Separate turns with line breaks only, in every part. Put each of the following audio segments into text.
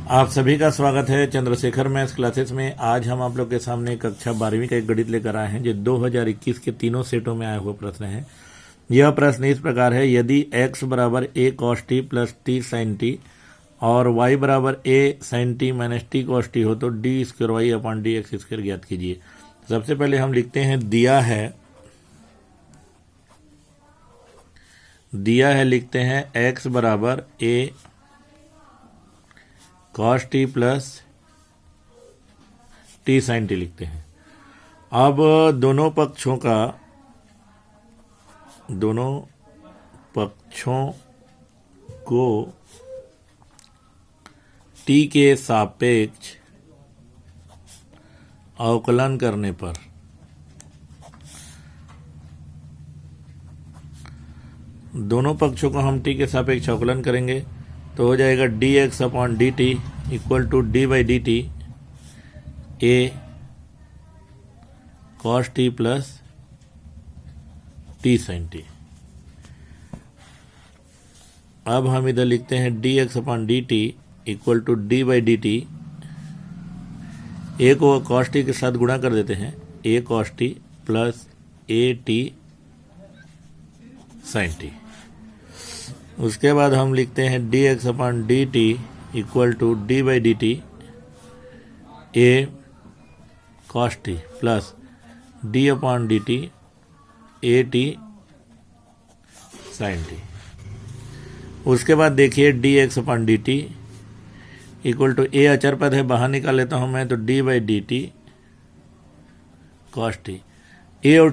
आप सभी का स्वागत है चंद्रशेखर मैथ्स क्लासेस में। आज हम आप लोग के सामने कक्षा 12वीं का एक गणित लेकर आए हैं जो 2021 के तीनों सेटों में आया हुआ प्रश्न है। यह प्रश्न इस प्रकार है, यदि x बराबर a cos t plus t sin t और y बराबर a sin t minus t cos t हो तो d square y upon D x square ज्ञात कीजिए। सबसे पहले हम लिखते हैं दिया है लिखते हैं x बराबर a cos t plus t sin t लिखते हैं। अब दोनों पक्षों को t के सापेक्ष अवकलन करने पर दोनों पक्षों को हम t के सापेक्ष अवकलन करेंगे तो हो जाएगा dx upon D T equal to D by D T A cos T plus T sine T. अब हम इधर लिखते हैं dx upon D T equal to D by D T. A को कॉस टी के साथ गुणा कर देते हैं, A cos T plus A T sine T. उसके बाद हम लिखते हैं dx upon D T equal to D by D T A cos T plus D upon D T A T sine T. उसके बाद देखिए dx upon D T equal to A अचर पद है, बाहर निकाल लेता हूं मैं तो D by D T cos T. A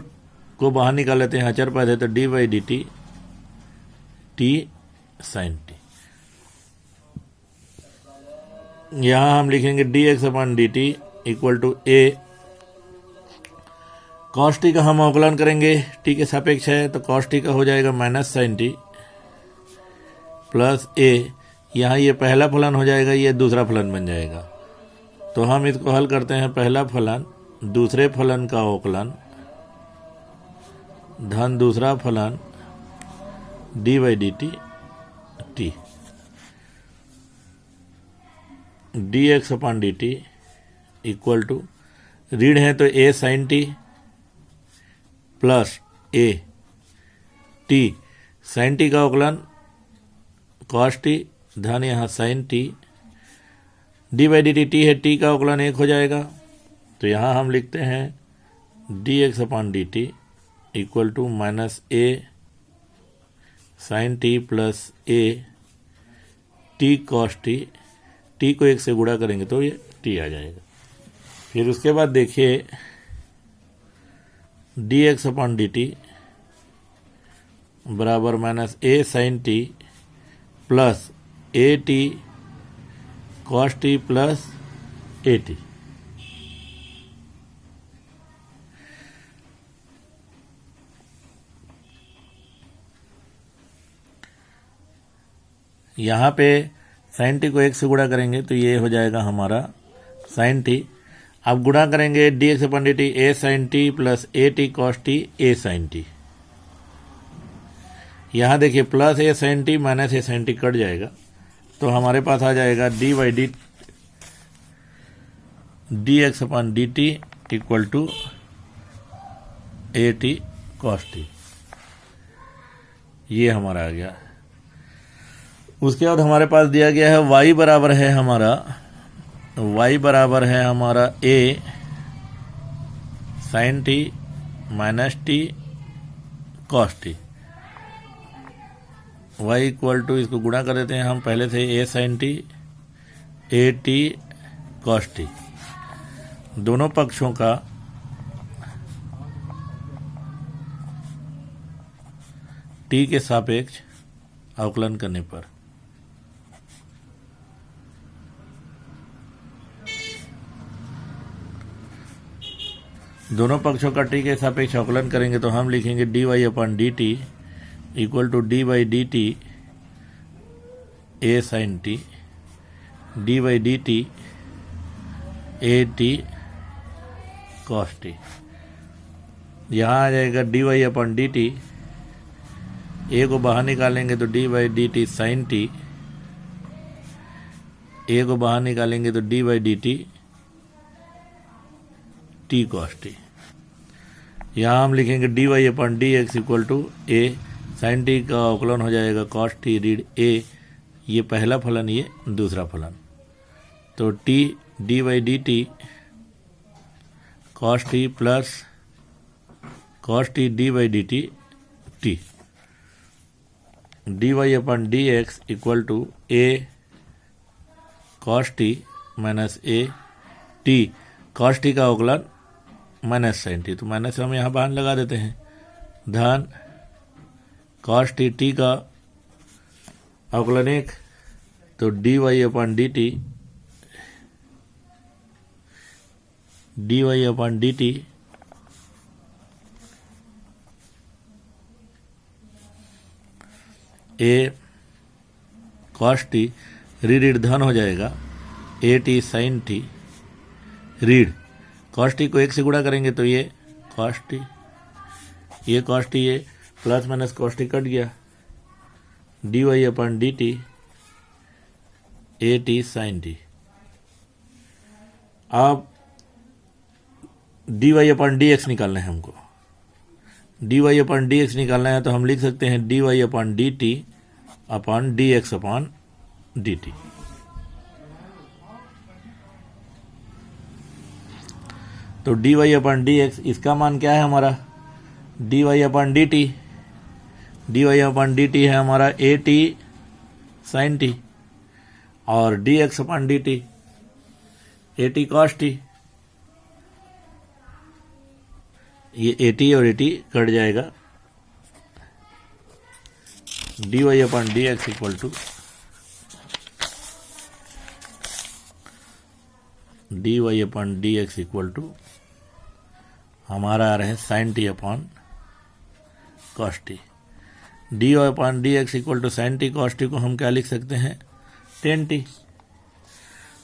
को बाहर निकाल लेते हैं, अचर पद है तो D by D T T sine T. यहां हम लिखेंगे dx upon D T equal to A cos T का हम अवकलन करेंगे, टी के सापेक्ष है तो कॉस टी का हो जाएगा माइनस साइन टी प्लस ए। यहाँ ये पहला फलन हो जाएगा, ये दूसरा फलन बन जाएगा। तो हम इसको हल करते हैं, पहला फलन दूसरे फलन का अवकलन धन दूसरा फलन D by D T T D x upon D T equal to ऋण है तो A sine T plus A T sine T का अवकलन कॉस टी धन यहाँ sine T D by D T T है, टी का अवकलन 1 हो जाएगा। तो यहाँ हम लिखते हैं d x upon D T equal to minus A sine T plus A T cos t. T को 1 से गुणा करेंगे तो ये टी आ जाएगा। फिर उसके बाद देखिए D x upon D T बराबर minus A sine T plus A T cos T plus A T. यहाँ पे साइन टी को 1 से गुणा करेंगे तो ये हो जाएगा हमारा साइन टी। अब गुणा करेंगे d x upon D T A sine T plus A T cos T A sine t. यहाँ देखिए plus a sine t minus A sine t cut जाएगा तो हमारे पास आ जाएगा d by D x upon D T equal to a T cos T. ये हमारा आ गया। उसके बाद हमारे पास दिया गया है y बराबर है हमारा a sine t minus t cos t. y equal to इसको गुणा कर देते हैं हम पहले से a sine T A T cos t. दोनों पक्षों का t के सापेक्ष अवकलन करने पर दोनों पक्षों का टी के सापेक्ष अवकलन करेंगे तो हम लिखेंगे D Y upon D T equal to D by D T A sine T D by D T A T cos T. यहाँ आ जाएगा D Y upon D T, A को बाहर निकालेंगे तो D by D T sine T A को बाहर निकालेंगे तो D by D T T cos T. यहाँ हम लिखेंगे D Y upon D x equal to A sine T का अवकलन हो जाएगा कॉस टी रीड ए, ये पहला फलन ये दूसरा फलन, तो t D by D T cos T plus cos T D by D T T, D Y upon D x equal to A cos t minus a T, cos T का अवकलन minus sine t, तो minus हम यहाँ बाहर लगा देते हैं, धन कॉस टी टी का अवकलन एक, तो D Y upon D T D Y upon D T A cos T read धन हो जाएगा A T sine T read cos T को एक से गुणा करेंगे तो ये कॉस टी, ये कॉस टी, ये plus minus cos T cut गया, D Y upon D T A T sine T. अब D Y upon D X निकालना है हमको, D Y upon D X निकालना है तो हम लिख सकते हैं D Y upon D T upon D x upon D T. तो D Y upon D X, इसका मान क्या है हमारा, D Y upon D T, D Y upon D T है हमारा ए टी साइन टी, और D x upon D T A T cos T, ये ए टी और ए टी कट जाएगा, D Y upon D x equal to D Y upon D x equal to हमारा आ रहा है sine t upon cos T, D Y upon D x equal to sine t cos T को हम क्या लिख सकते हैं टेन टी।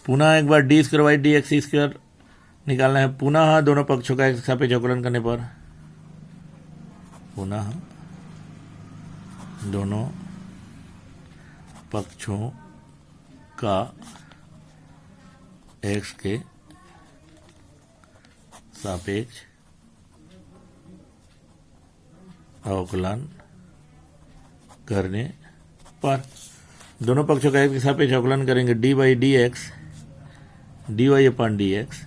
पुनः एक बार D square by D x square निकालना है, पुनः दोनों पक्षों का एक सापेक्ष अवकलन करने पर, पुनः दोनों पक्षों का एक्स के सापेक्ष अवकलन करने पर, दोनों पक्षों का एक्स के सापेक्ष अवकलन करेंगे d by D x d Y upon D x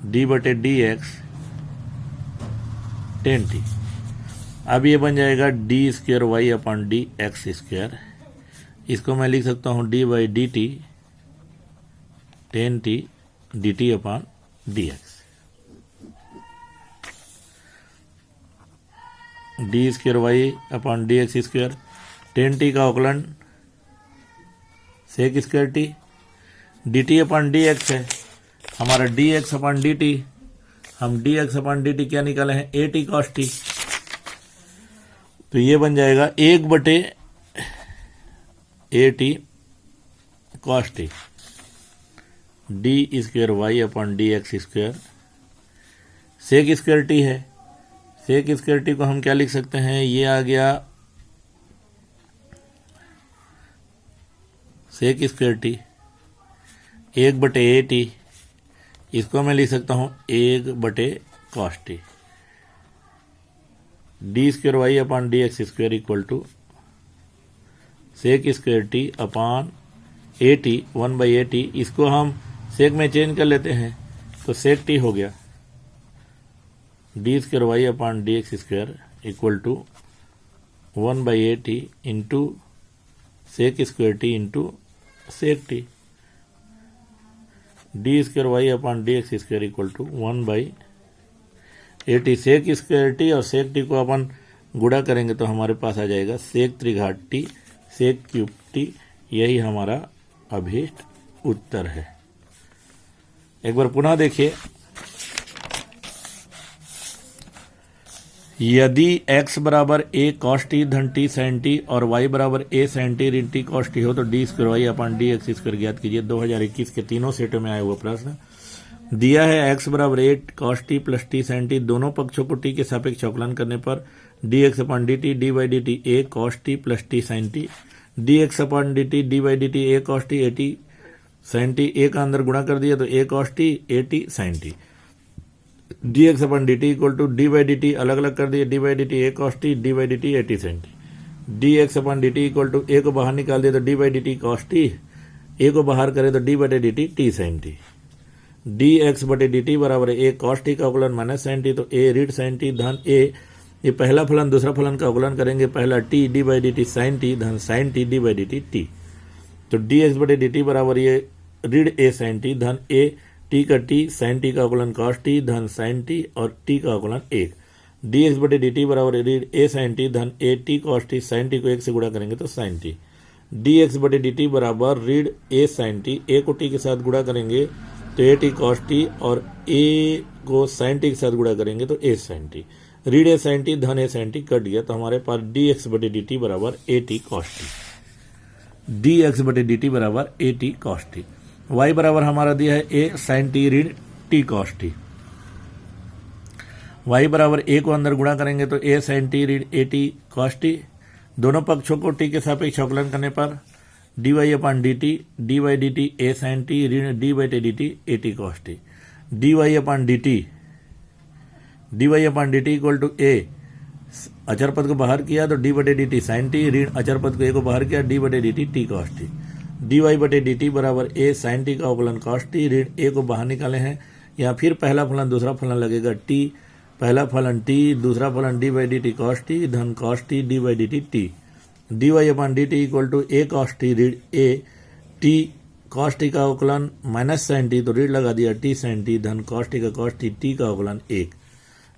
d बटे डी एक्स टेन टी। अब ये बन जाएगा d square y upon D x square, इसको मैं लिख सकता हूँ d by D t tan t D T upon D x, d square y upon D x square, tan t का अवकलन sec square t, D T upon D x है हमारा d x upon D T, हम D x upon D T क्या निकाले हैं A T cos T, तो ये बन जाएगा एक बटे a T cos T d square y upon D x square, sec square t है, सेक स्क्वायर टी को हम क्या लिख सकते हैं, ये आ गया सेक स्क्वायर टी एक बटे ए टी, इसको मैं लिख सकता हूँ एक बटे cos T, d square y upon D x square equal to sec square t upon a t one by a t, इसको हम सेक में चेंज कर लेते हैं तो सेक टी हो गया, d square y upon D x square equal to one by a t into sec square t into sec t, d square y upon D x square equal to one by a t, sec square t और sec t को अपन गुणा करेंगे तो हमारे पास आ जाएगा सेक त्रिघात T सेक cube T, यही हमारा अभीष्ट उत्तर है। एक बार पुनः देखिए, यदि x बराबर a cos t धन t sin t और y बराबर a sin t ऋण t cos t हो तो d square y upon D x square ज्ञात कीजिए। 2021 के तीनों सेटों में आया हुआ प्रश्न दिया है। x बराबर a cos t plus t sin t, दोनों पक्षों को t के सापेक्ष अवकलन करने पर D x upon D T D by D T A cos t plus t sin t, D x upon D T D by D T A cos t A T sine T, A का अंदर गुणा कर दिया तो A cos T, A T sine T. D X upon D T equal to D by D T, अलग अलग कर दिया, D by D T A cos T, D by D T A T sine T. D X upon D T equal to A को बाहर निकाल दिया तो D by D T cos T, A को बाहर करे तो डी बटे D T T sine T. D x बटे डी टी बराबर है ए कॉस टी का अवकलन माइनस साइन टी, तो ए ऋण साइन टी धन ए, ये पहला फलन दूसरा फलन का अवकलन करेंगे, पहला T D by D T sine T धन sine T D by D T T. तो डी एक्स बटे डी टी बराबर ये ऋण ए साइन टी धन ए टी का टी साइन टी का अवकलन कॉस टी धन साइन टी और टी का अवकलन 1। डी एक्स बटे डी टी बराबर ऋण ए साइन टी धन A T cos T, sine T को 1 से गुणा करेंगे तो साइन टी। डी एक्स बटे डी टी बराबर ऋण ए साइन टी, ए को टी के साथ गुणा करेंगे तो ए टी कॉस टी और ए को साइन टी के साथ गुणा करेंगे तो ए साइन टी। ऋण ए साइन टी धन ए साइन टी कट गया तो हमारे पास डी एक्स बटे डी टी बराबर a T cos T. D x बटे डी टी बराबर a T cos t. Y बराबर हमारा दिया है ए साइन टी ऋण टी कॉस टी। वाई बराबर ए को अंदर गुणा करेंगे तो ए साइन टी ऋण ए टी कॉस टी, दोनों पक्षों को टी के सापेक्ष अवकलन करने पर D Y upon D T, D Y D T A sine T ऋण D by T D T A T cos T. D Y upon D T, D Y upon D T equal to A, अचर पद को बाहर किया तो D बटे D T sine T ऋण अचर पद को ए को बाहर किया डी बटे D T T cos T. D y बटे डी टी बराबर ए साइन टी का अवकलन कॉस टी ऋण ए को बाहर निकाले हैं, यहाँ फिर पहला फलन दूसरा फलन लगेगा टी, पहला फलन टी दूसरा फलन D by D T cos T धन cos T D by D T T. D Y upon D T equal to A cos T ऋण ए टी कॉस टी का अवकलन माइनस साइन टी, तो ऋण लगा दिया टी साइन टी धन cos T का कॉस टी, टी का अवकलन 1।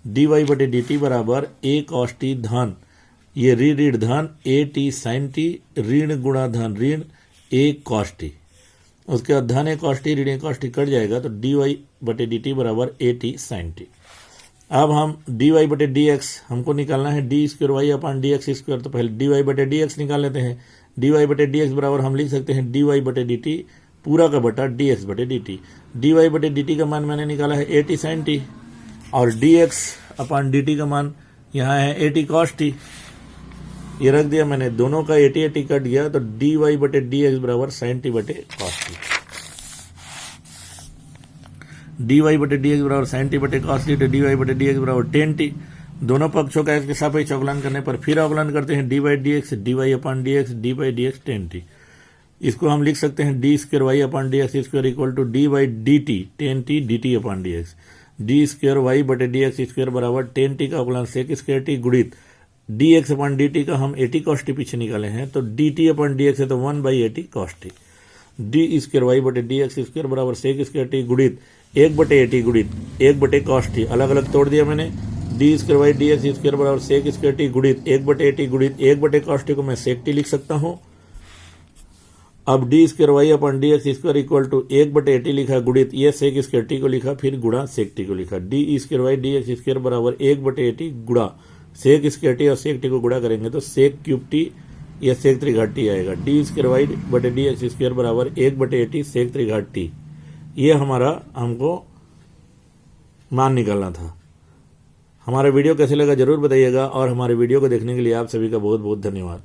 डी वाई बटे डी टी बराबर ए कॉस टी धन ये ऋण धन ए टी साइन टी ऋण गुणा धन ऋण ए कॉस टी, उसके बाद धन ए कॉस टी ऋण ए कॉस टी कट जाएगा तो डी वाई बटे डी टी बराबर ए टी साइन टी। अब हम डी वाई बटे डी एक्स हमको निकालना है, d square y upon D x square, तो पहले डी वाई बटे डी एक्स निकाल लेते हैं। डी वाई बटे डी एक्स बराबर हम लिख सकते हैं डी वाई बटे डी टी पूरा का बटा डी एक्स बटे डी टी। डी वाई बटे डी टी का मान मैंने निकाला है ए टी साइन टी और D x upon D t का मान यहाँ है ए टी कॉस टी, ये रख दिया मैंने, दोनों का ए टी कट गया तो डी वाई बटे डी एक्स बराबर साइन टी बटे कॉस टी। डी वाई बटे डी एक्स बराबर साइन टी बटे कॉस टी, तो डी वाई बटे डी एक्स बराबर टेन टी, दोनों पक्षों का इसके सापेक्ष अवकलन करने पर फिर अवकलन करते हैं d by D x, d Y upon D x, d by D x tan t. इसको हम लिख सकते हैं d square y upon D x square equal to D by D t tan t D T upon D x. D square y बटे d x square बराबर tan t का अवकलन sec square t गुणित d x upon D t का हम A T cos T पीछे निकाले हैं तो d T upon D x है तो 1 by a T cos T. D square y बटे डी एक्स स्क्वायर बराबर सेक स्क्वायर टी गुणित 1 बटे ए टी गुणित 1 बटे कॉस टी, अलग अलग तोड़ दिया मैंने। D square y d x square बराबर सेक स्क्वायर टी गुणित 1 बटे ए टी गुणित 1 बटे कॉस टी को मैं सेक टी लिख सकता हूं। अब d square y upon D x square equal to 1 बटे ए टी लिखा गुणित ये सेक स्क्वायर टी को लिखा फिर गुणा सेक टी को लिखा। D square y d x square बराबर 1 बटे ए टी गुणा सेक स्क्वायर टी और सेक टी को गुणा करेंगे तो सेक क्यूब टी या सेक त्रिघात टी आएगा। डी स्क्वायर वाई बटे डी एक्स स्क्वायर बराबर 1 बटे ए टी सेक त्रिघात टी, ये हमारा हमको मान निकालना था। हमारा वीडियो कैसे लगा जरूर बताइएगा और हमारे वीडियो को देखने के लिए आप सभी का बहुत बहुत धन्यवाद।